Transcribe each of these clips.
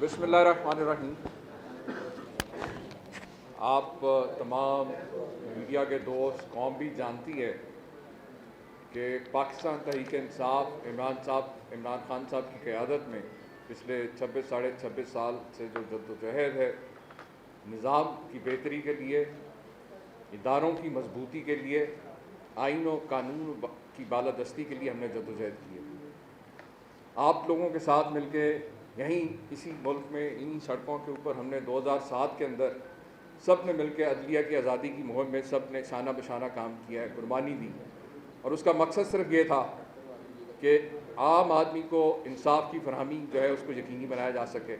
بسم اللہ الرحمن الرحیم۔ آپ تمام میڈیا کے دوست، قوم بھی جانتی ہے کہ پاکستان تحریک انصاف عمران خان صاحب کی قیادت میں پچھلے 26 سال سے جو جدوجہد ہے نظام کی بہتری کے لیے، اداروں کی مضبوطی کے لیے، آئین و قانون کی بالادستی کے لیے ہم نے جدوجہد کی ہے۔ آپ لوگوں کے ساتھ مل کے یہیں اسی ملک میں انہی سڑکوں کے اوپر ہم نے 2007 کے اندر سب نے مل کے عدلیہ کی آزادی کی مہم میں سب نے شانہ بشانہ کام کیا ہے، قربانی دی، اور اس کا مقصد صرف یہ تھا کہ عام آدمی کو انصاف کی فراہمی جو ہے اس کو یقینی بنایا جا سکے،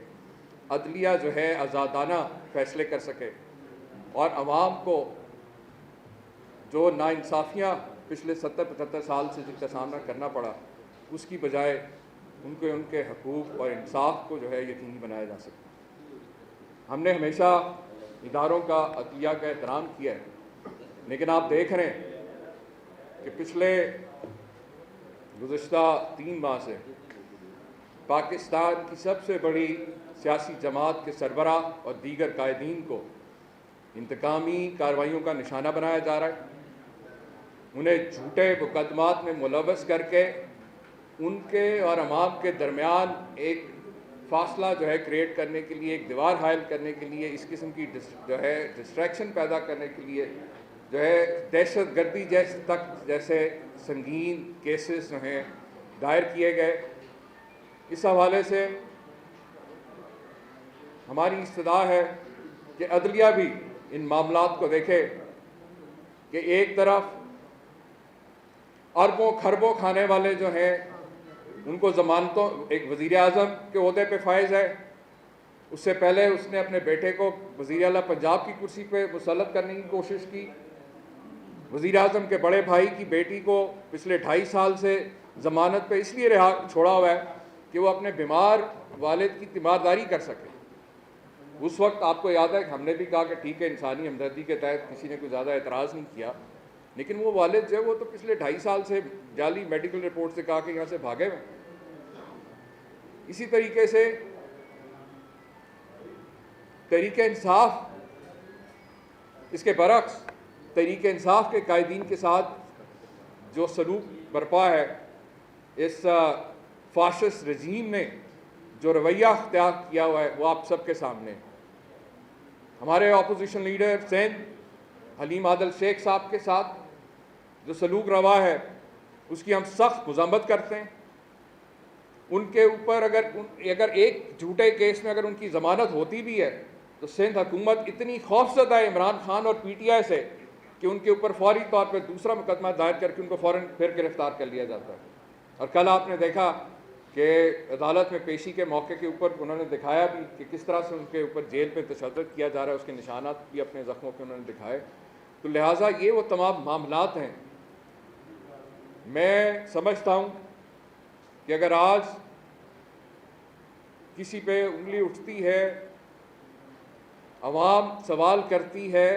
عدلیہ جو ہے آزادانہ فیصلے کر سکے، اور عوام کو جو ناانصافیاں پچھلے 70-75 سال سے جن کا سامنا کرنا پڑا اس کی بجائے ان کے حقوق اور انصاف کو جو ہے یقینی بنایا جا سکے۔ ہم نے ہمیشہ اداروں کا، عدلیہ کا احترام کیا ہے، لیکن آپ دیکھ رہے ہیں کہ پچھلے گزشتہ 3 ماہ سے پاکستان کی سب سے بڑی سیاسی جماعت کے سربراہ اور دیگر قائدین کو انتقامی کارروائیوں کا نشانہ بنایا جا رہا ہے، انہیں جھوٹے مقدمات میں ملوث کر کے ان کے اور عوام کے درمیان ایک فاصلہ جو ہے کریٹ کرنے کے لیے، ایک دیوار حائل کرنے کے لیے، اس قسم کی جو ہے ڈسٹریکشن پیدا کرنے کے لیے جو ہے دہشت گردی جیسے سنگین کیسز جو ہیں دائر کیے گئے۔ اس حوالے سے ہماری استدعا ہے کہ عدلیہ بھی ان معاملات کو دیکھے کہ ایک طرف اربوں خربوں کھانے والے جو ہیں ان کو ضمانتوں، ایک وزیر اعظم کے عہدے پہ فائز ہے، اس سے پہلے اس نے اپنے بیٹے کو وزیر اعلیٰ پنجاب کی کرسی پہ مسلط کرنے کی کوشش کی، وزیر اعظم کے بڑے بھائی کی بیٹی کو پچھلے 2.5 سال سے ضمانت پہ اس لیے چھوڑا ہوا ہے کہ وہ اپنے بیمار والد کی تیمارداری کر سکے۔ اس وقت آپ کو یاد ہے کہ ہم نے بھی کہا کہ ٹھیک ہے، انسانی ہمدردی کے تحت کسی نے کوئی زیادہ اعتراض نہیں کیا، لیکن وہ والد جو ہے وہ تو پچھلے 2.5 سال سے جعلی میڈیکل رپورٹ سے کہا کہ یہاں سے بھاگے ہوئے۔ اسی طریقے سے تحریک انصاف اس کے برعکس تحریک انصاف کے قائدین کے ساتھ جو سلوک برپا ہے، اس فاشسٹ رجیم نے جو رویہ اختیار کیا ہوا ہے وہ آپ سب کے سامنے۔ ہمارے اپوزیشن لیڈر سندھ حلیم عادل شیخ صاحب کے ساتھ جو سلوک روا ہے اس کی ہم سخت مذمت کرتے ہیں۔ ان کے اوپر اگر ایک جھوٹے کیس میں اگر ان کی ضمانت ہوتی بھی ہے تو سندھ حکومت اتنی خوفزدہ ہے عمران خان اور پی ٹی آئی سے کہ ان کے اوپر فوری طور پہ دوسرا مقدمہ دائر کر کے ان کو فوراً پھر گرفتار کر لیا جاتا ہے۔ اور کل آپ نے دیکھا کہ عدالت میں پیشی کے موقع کے اوپر انہوں نے دکھایا بھی کہ کس طرح سے ان کے اوپر جیل میں تشدد کیا جا رہا ہے، اس کے نشانات بھی اپنے زخموں کے انہوں نے دکھائے۔ تو لہٰذا یہ وہ تمام معاملات ہیں۔ میں سمجھتا ہوں کہ اگر آج کسی پہ انگلی اٹھتی ہے، عوام سوال کرتی ہے،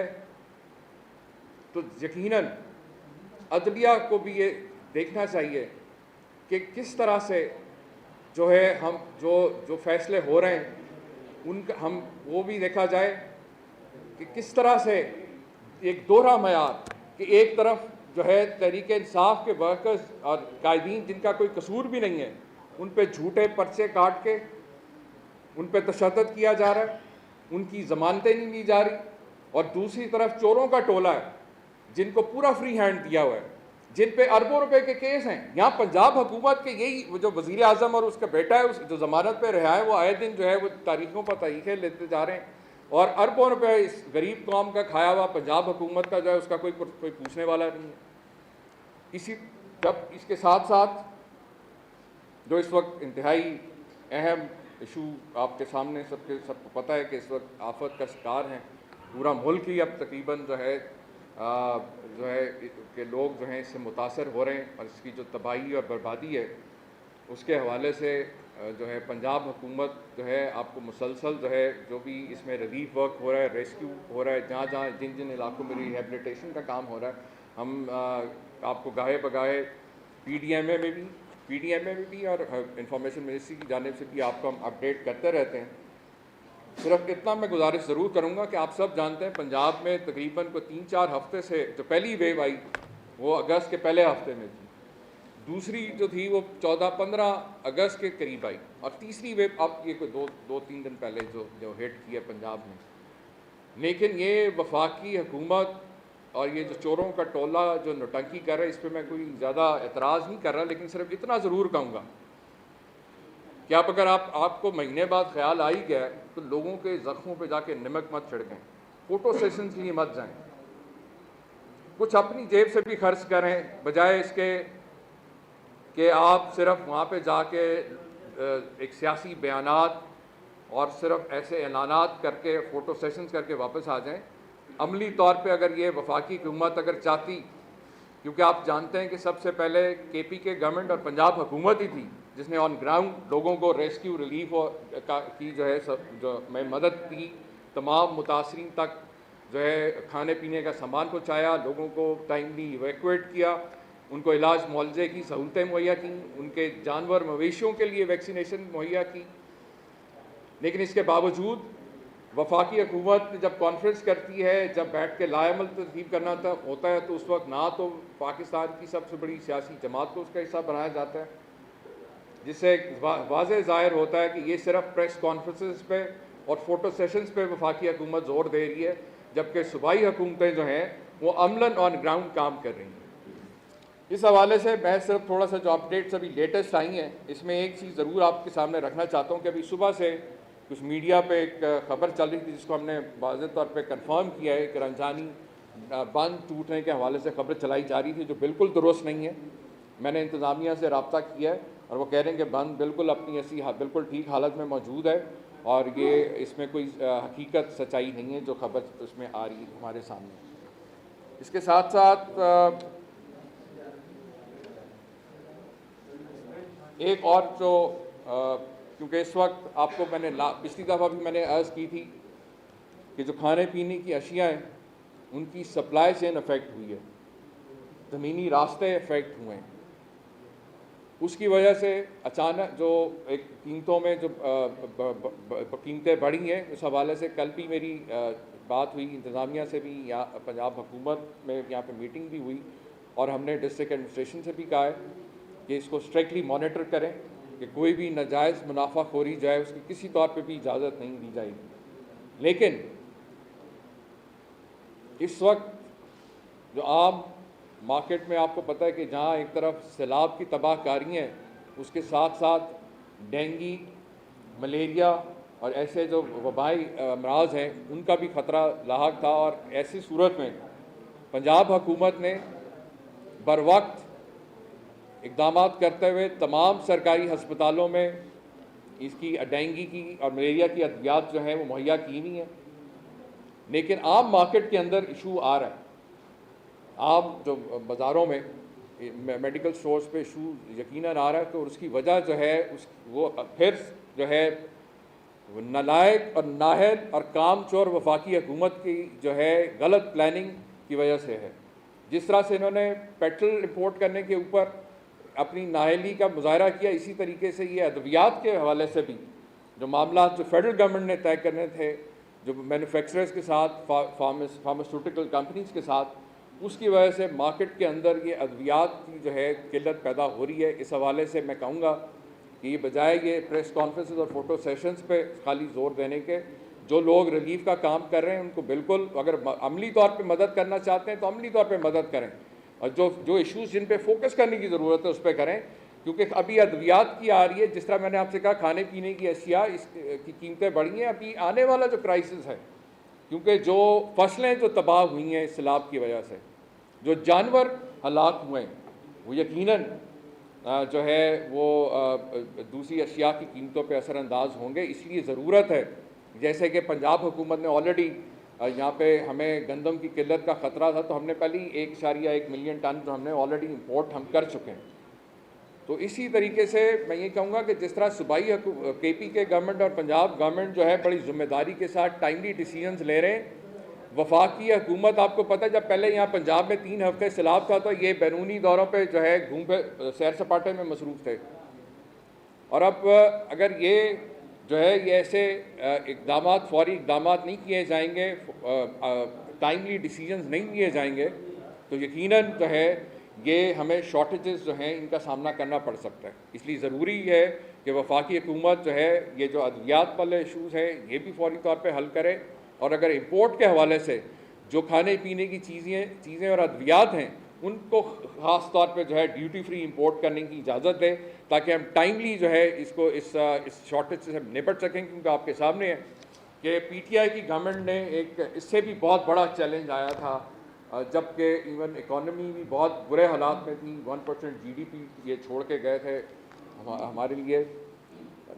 تو یقیناً عدلیہ کو بھی یہ دیکھنا چاہیے کہ کس طرح سے جو ہے ہم جو فیصلے ہو رہے ہیں ہم وہ بھی دیکھا جائے کہ کس طرح سے ایک دوہرا معیار کہ ایک طرف جو ہے تحریک انصاف کے ورکرز اور قائدین جن کا کوئی قصور بھی نہیں ہے ان پہ جھوٹے پرچے کاٹ کے ان پہ تشدد کیا جا رہا ہے، ان کی ضمانتیں نہیں لی جا رہی، اور دوسری طرف چوروں کا ٹولہ ہے جن کو پورا فری ہینڈ دیا ہوا ہے، جن پہ اربوں روپے کے کیس ہیں۔ یہاں پنجاب حکومت کے یہی جو وزیر اعظم اور اس کا بیٹا ہے اس جو ضمانت پہ رہا ہے وہ آئے دن جو ہے وہ تاریخوں پر تاریخیں لیتے جا رہے ہیں، اور اربوں روپے اس غریب قوم کا کھایا ہوا پنجاب حکومت کا جو ہے اس کا کوئی پوچھنے والا نہیں ہے۔ جب اس کے ساتھ ساتھ جو اس وقت انتہائی اہم ایشو آپ کے سامنے سب کو پتہ ہے کہ اس وقت آفت کا شکار ہیں پورا ملک ہی، اب تقریباً جو ہے کہ لوگ جو ہیں اس سے متاثر ہو رہے ہیں، اور اس کی جو تباہی اور بربادی ہے اس کے حوالے سے جو ہے پنجاب حکومت جو ہے آپ کو مسلسل جو ہے جو بھی اس میں ریلیف ورک ہو رہا ہے، ریسکیو ہو رہا ہے، جہاں جن علاقوں میں ریہیبلیٹیشن کا کام ہو رہا ہے، ہم آپ کو گاہے بگاہے پی ڈی ایم اے میں بھی اور انفارمیشن منسٹری کی جانب سے بھی آپ کو ہم اپڈیٹ کرتے رہتے ہیں صرف اتنا میں گزارش ضرور کروں گا کہ آپ سب جانتے ہیں پنجاب میں تقریباً کو 3-4 ہفتے سے جو پہلی ویو آئی وہ اگست کے پہلے ہفتے میں تھی، دوسری جو تھی وہ 14-15 اگست کے قریب آئی، اور تیسری ویو اب یہ کوئی 2-3 دن پہلے جو ہٹ کی ہے پنجاب میں۔ لیکن یہ وفاقی حکومت اور یہ جو چوروں کا ٹولہ جو نوٹنکی کر رہا ہے، اس پہ میں کوئی زیادہ اعتراض نہیں کر رہا، لیکن صرف اتنا ضرور کہوں گا کہ اگر آپ کو مہینے بعد خیال آ ہی گیا تو لوگوں کے زخموں پہ جا کے نمک مت چھڑکیں، فوٹو سیشنز کے لیے مت جائیں، کچھ اپنی جیب سے بھی خرچ کریں، بجائے اس کے کہ آپ صرف وہاں پہ جا کے ایک سیاسی بیانات اور صرف ایسے اعلانات کر کے فوٹو سیشنز کر کے واپس آ جائیں۔ عملی طور پہ اگر یہ وفاقی حکومت اگر چاہتی، کیونکہ آپ جانتے ہیں کہ سب سے پہلے کے پی کے گورنمنٹ اور پنجاب حکومت ہی تھی جس نے آن گراؤنڈ لوگوں کو ریسکیو ریلیف کی جو میں مدد کی، تمام متاثرین تک جو ہے کھانے پینے کا سامان پہنچایا، لوگوں کو ٹائملی ایویکویٹ کیا، ان کو علاج معالجے کی سہولتیں مہیا کیں، ان کے جانور مویشیوں کے لیے ویکسینیشن مہیا کی۔ لیکن اس کے باوجود وفاقی حکومت جب کانفرنس کرتی ہے، جب بیٹھ کے لائے عمل ترتیب کرنا ہوتا ہے، تو اس وقت نہ تو پاکستان کی سب سے بڑی سیاسی جماعت کو اس کا حصہ بنایا جاتا ہے، جس سے واضح ظاہر ہوتا ہے کہ یہ صرف پریس کانفرنسز پہ اور فوٹو سیشنز پہ وفاقی حکومت زور دے رہی ہے، جبکہ صوبائی حکومتیں جو ہیں وہ عملاً آن گراؤنڈ کام کر رہی ہیں۔ اس حوالے سے میں صرف تھوڑا سا جو اپڈیٹس ابھی لیٹسٹ آئی ہیں، اس میں ایک چیز ضرور آپ کے سامنے رکھنا چاہتا ہوں کہ ابھی صبح سے کچھ میڈیا پہ ایک خبر چل رہی تھی جس کو ہم نے واضح طور پہ کنفرم کیا ہے کہ رمضانی بند ٹوٹنے کے حوالے سے خبر چلائی جا رہی تھی، جو بالکل درست نہیں ہے۔ میں نے انتظامیہ سے رابطہ کیا ہے اور وہ کہہ رہے ہیں کہ بند بالکل اپنی ایسی بالکل ٹھیک حالت میں موجود ہے، اور یہ اس میں کوئی حقیقت سچائی نہیں ہے جو خبر اس میں آ رہی ہے ہمارے سامنے۔ اس کے ساتھ ساتھ ایک اور جو کیونکہ اس وقت آپ کو میں نے پچھلی دفعہ بھی میں نے عرض کی تھی کہ جو کھانے پینے کی اشیاء ہیں ان کی سپلائی چین افیکٹ ہوئی ہے، زمینی راستے افیکٹ ہوئے ہیں، اس کی وجہ سے اچانک جو ایک قیمتوں میں جو قیمتیں بڑھی ہیں، اس حوالے سے کل بھی میری بات ہوئی انتظامیہ سے بھی، یہاں پنجاب حکومت میں یہاں پہ میٹنگ بھی ہوئی، اور ہم نے ڈسٹرکٹ ایڈمنسٹریشن سے بھی کہا ہے کہ اس کو اسٹرکٹلی مانیٹر کریں کہ کوئی بھی ناجائز منافع خوری جائے اس کی کسی طور پہ بھی اجازت نہیں دی جائے گی۔ لیکن اس وقت جو عام مارکیٹ میں آپ کو پتہ ہے کہ جہاں ایک طرف سیلاب کی تباہ کاری ہیں، اس کے ساتھ ساتھ ڈینگی، ملیریا اور ایسے جو وبائی امراض ہیں ان کا بھی خطرہ لاحق تھا، اور ایسی صورت میں پنجاب حکومت نے بروقت اقدامات کرتے ہوئے تمام سرکاری ہسپتالوں میں اس کی ڈینگی کی اور ملیریا کی ادویات جو ہیں وہ مہیا کی نہیں ہیں۔ لیکن عام مارکیٹ کے اندر ایشو آ رہا ہے، عام جو بازاروں میں میڈیکل سٹورز پہ ایشو یقیناً آ رہا ہے، تو اس کی وجہ جو ہے وہ پھر جو ہے نالائق اور نااہل اور کام چور وفاقی حکومت کی جو ہے غلط پلاننگ کی وجہ سے ہے۔ جس طرح سے انہوں نے پیٹرول امپورٹ کرنے کے اوپر اپنی نااہلی کا مظاہرہ کیا، اسی طریقے سے یہ ادویات کے حوالے سے بھی جو معاملات جو فیڈرل گورنمنٹ نے طے کرنے تھے، جو مینوفیکچررز کے ساتھ، فارماسیوٹیکل کمپنیز کے ساتھ، اس کی وجہ سے مارکیٹ کے اندر یہ ادویات کی جو ہے قلت پیدا ہو رہی ہے۔ اس حوالے سے میں کہوں گا کہ یہ بجائے یہ پریس کانفرنسز اور فوٹو سیشنز پہ خالی زور دینے کے، جو لوگ ریلیف کا کام کر رہے ہیں ان کو بالکل اگر عملی طور پہ مدد کرنا چاہتے ہیں تو عملی طور پہ مدد کریں، اور جو ایشوز جن پہ فوکس کرنے کی ضرورت ہے اس پہ کریں، کیونکہ ابھی ادویات کی آ رہی ہے، جس طرح میں نے آپ سے کہا کھانے پینے کی اشیاء اس کی قیمتیں بڑھی ہیں، ابھی آنے والا جو کرائسس ہے، کیونکہ جو فصلیں جو تباہ ہوئی ہیں اس سیلاب کی وجہ سے، جو جانور ہلاک ہوئے ہیں، وہ یقیناً جو ہے وہ دوسری اشیاء کی قیمتوں پہ اثر انداز ہوں گے۔ اس لیے ضرورت ہے، جیسے کہ پنجاب حکومت نے آلریڈی یہاں پہ ہمیں گندم کی قلت کا خطرہ تھا تو ہم نے پہلی 1.1 ملین ٹن جو ہم نے آلریڈی امپورٹ ہم کر چکے ہیں، تو اسی طریقے سے میں یہ کہوں گا کہ جس طرح صوبائی کے پی کے گورنمنٹ اور پنجاب گورنمنٹ جو ہے بڑی ذمہ داری کے ساتھ ٹائملی ڈیسیژنز لے رہے ہیں، وفاقی حکومت آپ کو پتہ ہے جب پہلے یہاں پنجاب میں 3 ہفتے سیلاب تھا تو یہ بیرونی دوروں پہ جو ہے سیر سپاٹے میں مصروف تھے، اور اب اگر یہ جو ہے یہ ایسے اقدامات، فوری اقدامات نہیں کیے جائیں گے، ٹائملی ڈیسیجنز نہیں لیے جائیں گے تو یقیناً جو ہے یہ ہمیں شارٹیجز جو ہیں ان کا سامنا کرنا پڑ سکتا ہے۔ اس لیے ضروری ہے کہ وفاقی حکومت جو ہے یہ جو ادویات والے ایشوز ہیں یہ بھی فوری طور پہ حل کرے، اور اگر امپورٹ کے حوالے سے جو کھانے پینے کی چیزیں اور ادویات ہیں ان کو خاص طور پہ جو ہے ڈیوٹی فری امپورٹ کرنے کی اجازت دے، تاکہ ہم ٹائملی جو ہے اس شارٹیج سے نپٹ سکیں۔ کیونکہ آپ کے سامنے ہے کہ پی ٹی آئی کی گورنمنٹ نے ایک اس سے بھی بہت بڑا چیلنج آیا تھا، جبکہ ایون اکانومی بھی بہت برے حالات میں تھی، 1% جی ڈی پی یہ چھوڑ کے گئے تھے ہمارے لیے،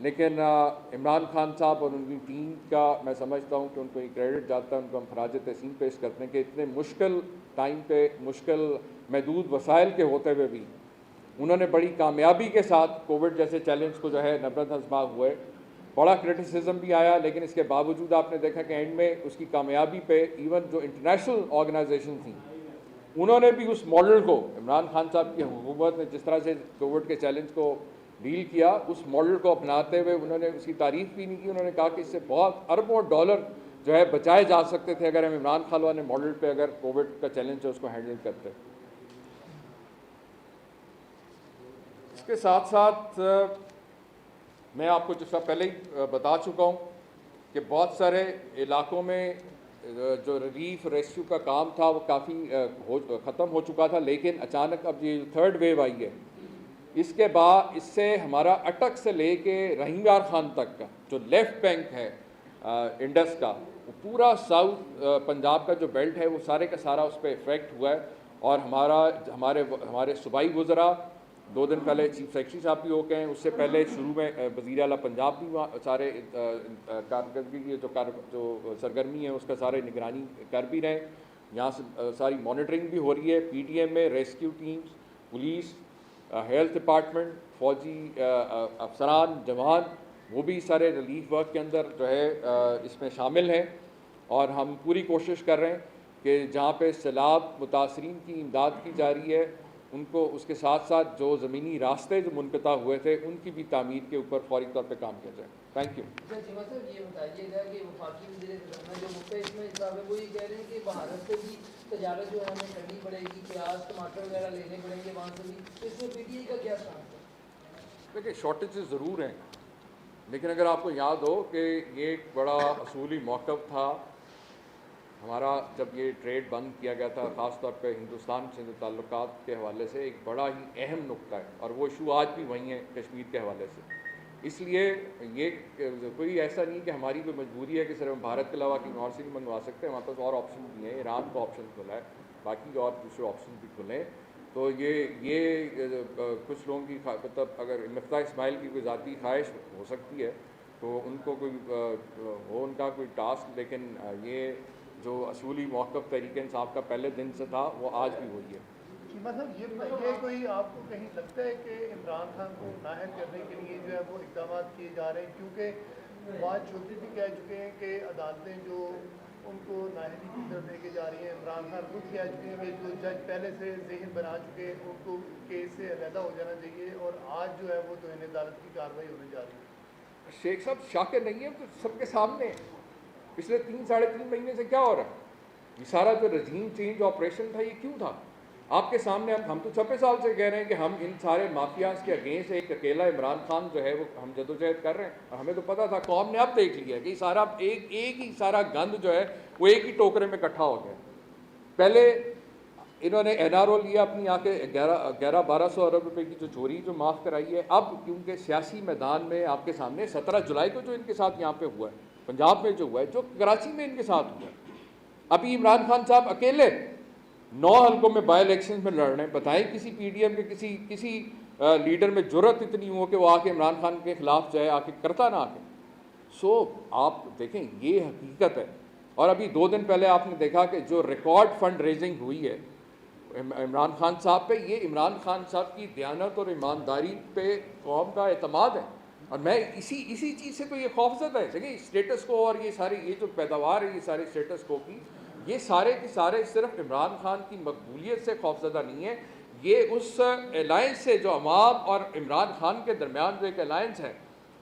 لیکن عمران خان صاحب اور ان کی ٹیم کا میں سمجھتا ہوں کہ ان کو یہ کریڈٹ جاتا ہے، ان کو ہم خراج تحسین پیش کرتے ہیں کہ اتنے مشکل ٹائم پہ، مشکل محدود وسائل کے ہوتے ہوئے بھی انہوں نے بڑی کامیابی کے ساتھ کووڈ جیسے چیلنج کو جو ہے نبرد ازماء ہوئے۔ بڑا کرٹیسزم بھی آیا، لیکن اس کے باوجود آپ نے دیکھا کہ اینڈ میں اس کی کامیابی پہ ایون جو انٹرنیشنل آرگنائزیشن تھیں انہوں نے بھی اس ماڈل کو، عمران خان صاحب کی حکومت نے جس طرح سے کووڈ کے چیلنج کو ڈیل کیا، اس ماڈل کو اپناتے ہوئے انہوں نے اس کی تعریف بھی نہیں کی۔ انہوں نے کہا کہ اس سے بہت اربوں ڈالر جو ہے بچائے جا سکتے تھے اگر ہم عمران خان والے ماڈل پہ اگر کووڈ کا چیلنج ہے اس کو ہینڈل کرتے۔ اس کے ساتھ ساتھ میں آپ کو جس طرح پہلے ہی بتا چکا ہوں کہ بہت سارے علاقوں میں جو ریلیف ریسکیو کا کام تھا وہ کافی ختم ہو چکا تھا، لیکن اچانک اب یہ تھرڈ ویو آئی ہے، اس کے بعد اس سے ہمارا اٹک سے لے کے رحیم یار خان تک کا جو لیفٹ بینک ہے انڈس کا، وہ پورا ساؤتھ پنجاب کا جو بیلٹ ہے وہ سارے کا سارا اس پہ افیکٹ ہوا ہے۔ اور ہمارے صوبائی وزراء 2 دن پہلے چیف سیکرٹری صاحب بھی ہو گئے ہیں، اس سے پہلے شروع میں وزیر اعلیٰ پنجاب بھی سارے کارکردگی کی جو سرگرمی ہے اس کا سارے نگرانی کر بھی رہے ہیں۔ یہاں سے ساری مانیٹرنگ بھی ہو رہی ہے، پی ٹی ایم میں rescue teams, police, health department, فوجی افسران، جوان، وہ بھی سارے ریلیف ورک کے اندر جو ہے اس میں شامل ہیں، اور ہم پوری کوشش کر رہے ہیں کہ جہاں پہ سیلاب متاثرین کی امداد کی جا رہی ہے ان کو، اس کے ساتھ ساتھ جو زمینی راستے جو منقطع ہوئے تھے ان کی بھی تعمیر کے اوپر فوری طور پہ کام کیا جائے۔ Thank you. صاحب یہ بتائیے گا کہ وفاقی وزیر خزانہ جو مختلف میں صاحب ہے وہ یہ کہہ رہے ہیں کہ بھارت سے بھی تجارت جو ہے ہمیں کرنی پڑے گی، پیاز ٹماٹر وغیرہ لینے پڑیں گے وہاں سے بھی، اس میں پی ٹی آئی کا کیا سٹانس ہے؟ دیکھیے شارٹیجز ضرور ہیں، لیکن اگر آپ کو یاد ہو کہ یہ ایک بڑا اصولی موقف تھا ہمارا جب یہ ٹریڈ بند کیا گیا تھا، خاص طور پہ ہندوستان سے تعلقات کے حوالے سے ایک بڑا ہی اہم نقطہ ہے، اور وہ ایشو آج بھی وہیں ہے کشمیر کے حوالے سے۔ اس لیے یہ کوئی ایسا نہیں کہ ہماری کوئی مجبوری ہے کہ صرف ہم بھارت کے علاوہ کہیں اور سے نہیں منگوا سکتے، ہمارے پاس اور آپشن بھی ہیں، ایران کا آپشن کھلا ہے، باقی اور دوسرے آپشن بھی کھلے ہیں۔ تو یہ کچھ لوگوں کی مطلب اگر مفتاح اسماعیل کی کوئی ذاتی خواہش ہو سکتی ہے تو ان کو کوئی ہو ان کا کوئی ٹاسک، لیکن یہ جو اصولی موقف تحریک انصاف کا پہلے دن سے تھا وہ آج بھی وہی ہے۔ مطلب یہ کوئی آپ کو کہیں لگتا ہے کہ عمران خان کو نااہل کرنے کے لیے جو ہے وہ اقدامات کیے جا رہے ہیں؟ کیونکہ بات چودھری بھی کہہ چکے ہیں کہ عدالتیں جو ان کو نااہلی کی طرف لے کے جا رہی ہیں، عمران خان خود کہہ چکے ہیں کہ جو جج پہلے سے ذہن بنا چکے ہیں ان کو کیس سے علیحدہ ہو جانا چاہیے، اور آج جو ہے وہ توہین عدالت کی کارروائی ہونے جا رہی ہے۔ شیخ صاحب شاکر نہیں ہے، تو سب کے سامنے پچھلے 3-3.5 مہینے سے کیا ہو رہا ہے؟ یہ سارا جو رجیم چینج آپریشن تھا یہ کیوں تھا؟ آپ کے سامنے ہم تو 26 سال سے کہہ رہے ہیں کہ ہم ان سارے مافیاز کے اگینسٹ ایک اکیلا عمران خان جو ہے وہ ہم جدوجہد کر رہے ہیں، اور ہمیں تو پتہ تھا، قوم نے اب دیکھ لیا کہ یہ سارا ایک ہی سارا گند جو ہے وہ ایک ہی ٹوکرے میں اکٹھا ہو گیا۔ پہلے انہوں نے این آر او لیا اپنی آ کے 1100-1200 ارب روپے کی جو چوری جو معاف کرائی ہے، اب کیونکہ سیاسی میدان میں آپ کے سامنے 17 جولائی کو جو ان کے ساتھ یہاں پہ ہوا ہے، پنجاب میں جو ہوا ہے، جو کراچی میں ان کے ساتھ ہوا ہے، ابھی عمران خان صاحب اکیلے 9 حلقوں میں بائی الیکشن میں لڑ رہے ہیں۔ بتائیں کسی پی ڈی ایم کے کسی لیڈر میں جرت اتنی ہو کہ وہ آ کے عمران خان کے خلاف جو ہے آ کے کرتا نہ آ کے۔ سو آپ دیکھیں یہ حقیقت ہے۔ اور ابھی 2 دن پہلے آپ نے دیکھا کہ جو ریکارڈ فنڈ ریزنگ ہوئی ہے عمران خان صاحب پہ، یہ عمران خان صاحب کی دیانت اور ایمانداری پہ قوم کا اعتماد ہے، اور میں اسی چیز سے تو یہ خوفزدہ ہے۔ دیکھیں اسٹیٹس کو اور یہ جو پیداوار ہے یہ سارے اسٹیٹس کو کی، یہ سارے کے سارے صرف عمران خان کی مقبولیت سے خوفزدہ نہیں ہے، یہ اس الائنس سے جو عوام اور عمران خان کے درمیان جو ایک الائنس ہے